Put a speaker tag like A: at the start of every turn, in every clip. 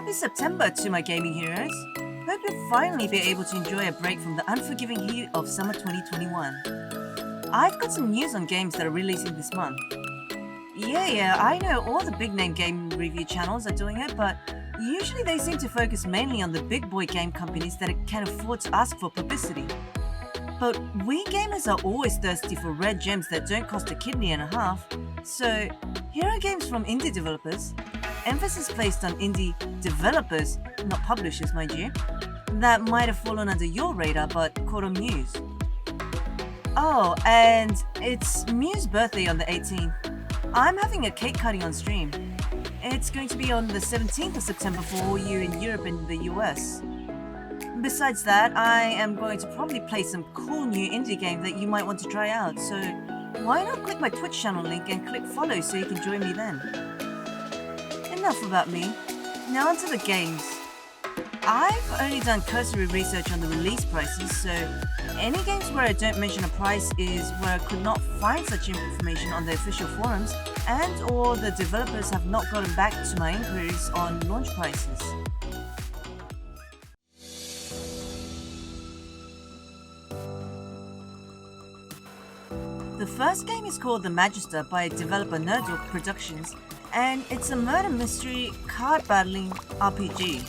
A: Happy September to my gaming heroes. Hope you'll finally be able to enjoy a break from the unforgiving heat of summer 2021. I've got some news on games that are releasing this month. Yeah, I know all the big name game review channels are doing it, but usually they seem to focus mainly on the big boy game companies that can afford to ask for publicity. But we gamers are always thirsty for rare gems that don't cost a kidney and a half, so here are games from indie developers, emphasis placed on indie developers, not publishers mind you, that might have fallen under your radar but caught on Muse. Oh, and it's Muse's birthday on the 18th. I'm having a cake cutting on stream. It's going to be on the 17th of September for all you in Europe and the US. Besides that, I am going to probably play some cool new indie game that you might want to try out, so why not click my Twitch channel link and click follow so you can join me then. Enough about me, now onto the games. I've only done cursory research on the release prices, so any games where I don't mention a price is where I could not find such information on the official forums and or the developers have not gotten back to my inquiries on launch prices. The first game is called The Magister by developer Nerdork Productions, and it's a murder mystery card battling RPG.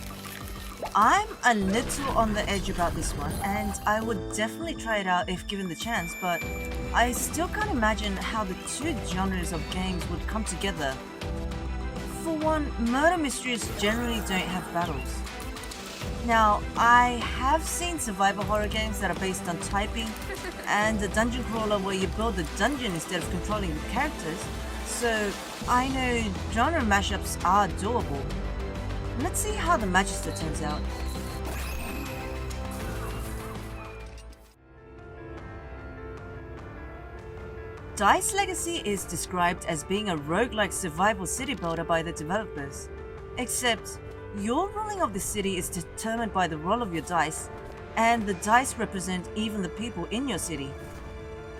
A: I'm a little on the edge about this one, and I would definitely try it out if given the chance, but I still can't imagine how the two genres of games would come together. For one, murder mysteries generally don't have battles. Now, I have seen survival horror games that are based on typing, and a dungeon crawler where you build the dungeon instead of controlling the characters, so I know genre mashups are doable. Let's see how the Magister turns out. Dice Legacy is described as being a roguelike survival city builder by the developers, except your ruling of the city is determined by the roll of your dice, and the dice represent even the people in your city.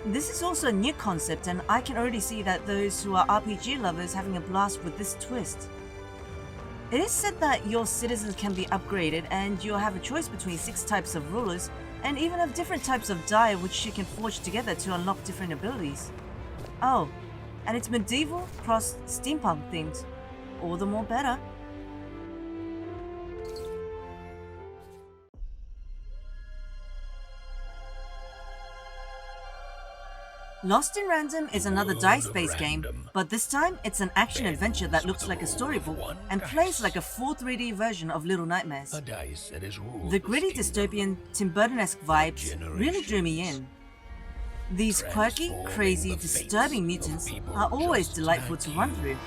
A: This is also a new concept, and I can already see that those who are RPG lovers having a blast with this twist. It is said that your citizens can be upgraded, and you'll have a choice between 6 types of rulers, and even have different types of die which you can forge together to unlock different abilities. Oh, and it's medieval cross steampunk themed. All the more better. Lost in Random is another dice-based game, but this time it's an action-adventure that looks like a storybook and plays like a full 3D version of Little Nightmares. The gritty dystopian Tim Burton-esque vibes really drew me in. These quirky, crazy, disturbing mutants are always delightful to run through.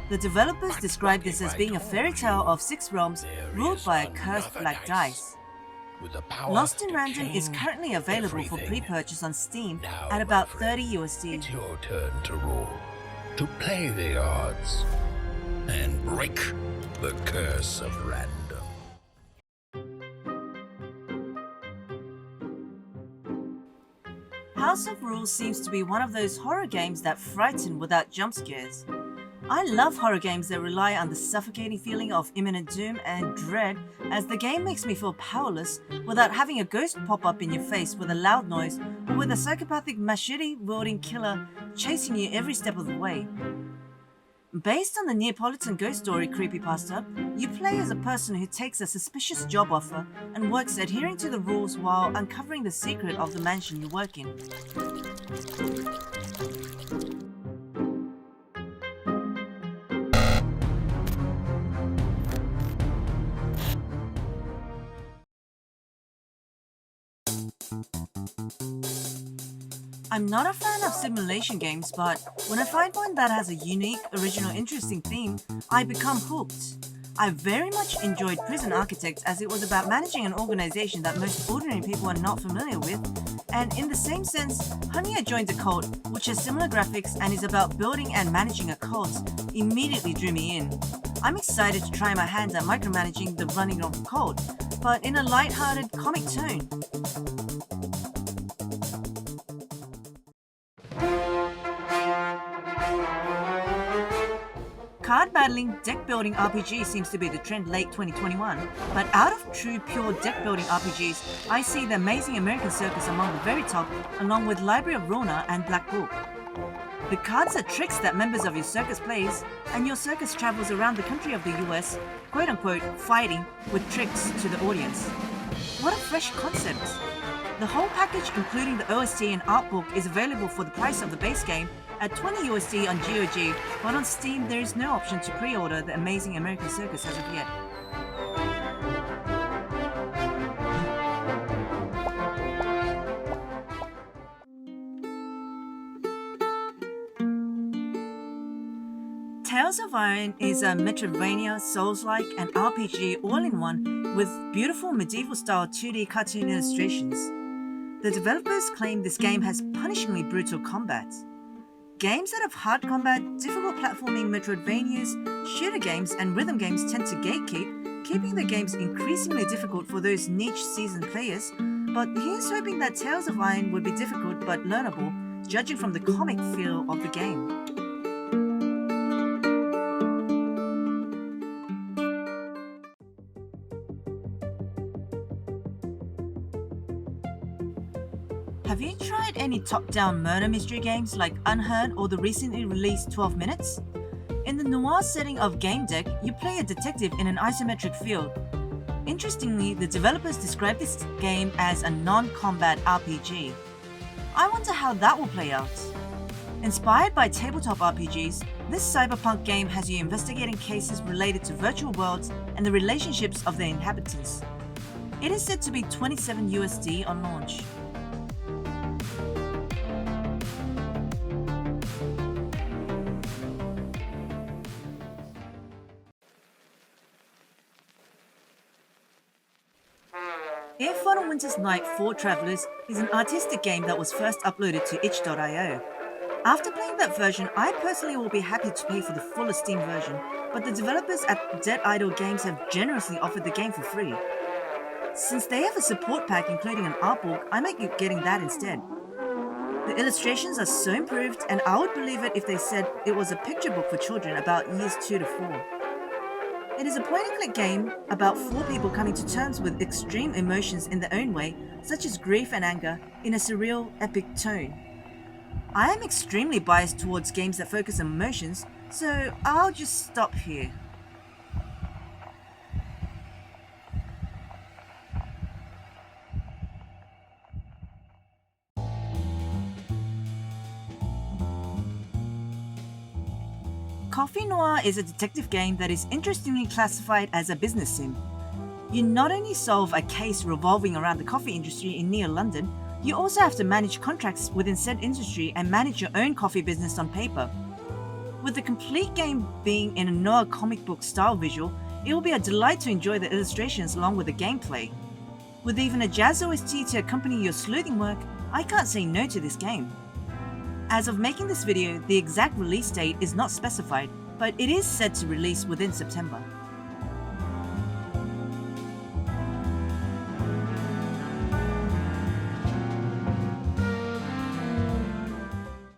A: The developers describe this as being a fairy tale of 6 realms ruled by a cursed black dice. Lost in Random is currently available for pre-purchase on Steam at about $30 USD.
B: It's your turn to roll, to play the odds, and break the curse of random.
A: House of Rules seems to be one of those horror games that frighten without jump scares. I love horror games that rely on the suffocating feeling of imminent doom and dread, as the game makes me feel powerless without having a ghost pop up in your face with a loud noise or with a psychopathic machete-wielding killer chasing you every step of the way. Based on the Neapolitan ghost story creepypasta, you play as a person who takes a suspicious job offer and works adhering to the rules while uncovering the secret of the mansion you work in. I'm not a fan of simulation games, but when I find one that has a unique, original, interesting theme, I become hooked. I very much enjoyed Prison Architect as it was about managing an organization that most ordinary people are not familiar with, and in the same sense, Honey, I Joined a Cult, which has similar graphics and is about building and managing a cult, immediately drew me in. I'm excited to try my hand at micromanaging the running of a cult, but in a light-hearted comic tone. Card battling, deck building RPG seems to be the trend late 2021, but out of true pure deck building RPGs, I see the amazing American Circus among the very top, along with Library of Rona and Black Book. The cards are tricks that members of your circus plays, and your circus travels around the country of the US, quote-unquote, fighting with tricks to the audience. What a fresh concept! The whole package, including the OST and art book, is available for the price of the base game at $20 USD on GOG, but on Steam there is no option to pre-order the amazing American Circus as of yet. Tales of Iron is a Metroidvania, Souls-like, and RPG all-in-one with beautiful medieval-style 2D cartoon illustrations. The developers claim this game has punishingly brutal combat. Games that have hard combat, difficult platforming Metroidvanias, shooter games, and rhythm games tend to gatekeep, keeping the games increasingly difficult for those niche seasoned players, but here's hoping that Tales of Iron would be difficult but learnable, judging from the comic feel of the game. Have you tried any top-down murder mystery games like Unheard or the recently released 12 Minutes? In the Noir setting of Gamedec, you play a detective in an isometric field. Interestingly, the developers describe this game as a non-combat RPG. I wonder how that will play out. Inspired by tabletop RPGs, this cyberpunk game has you investigating cases related to virtual worlds and the relationships of their inhabitants. It is said to be $27 USD on launch. Air Fun and Winter's Night for Travelers is an artistic game that was first uploaded to itch.io. After playing that version, I personally will be happy to pay for the full Steam version, but the developers at Dead Idol Games have generously offered the game for free. Since they have a support pack including an art book, I might be getting that instead. The illustrations are so improved, and I would believe it if they said it was a picture book for children about years 2 to 4. It is a point-and-click game about 4 people coming to terms with extreme emotions in their own way, such as grief and anger, in a surreal, epic tone. I am extremely biased towards games that focus on emotions, so I'll just stop here. Coffee Noir is a detective game that is interestingly classified as a business sim. You not only solve a case revolving around the coffee industry in near London, you also have to manage contracts within said industry and manage your own coffee business on paper. With the complete game being in a Noir comic book style visual, it will be a delight to enjoy the illustrations along with the gameplay. With even a jazz OST to accompany your sleuthing work, I can't say no to this game. As of making this video, the exact release date is not specified, but it is said to release within September.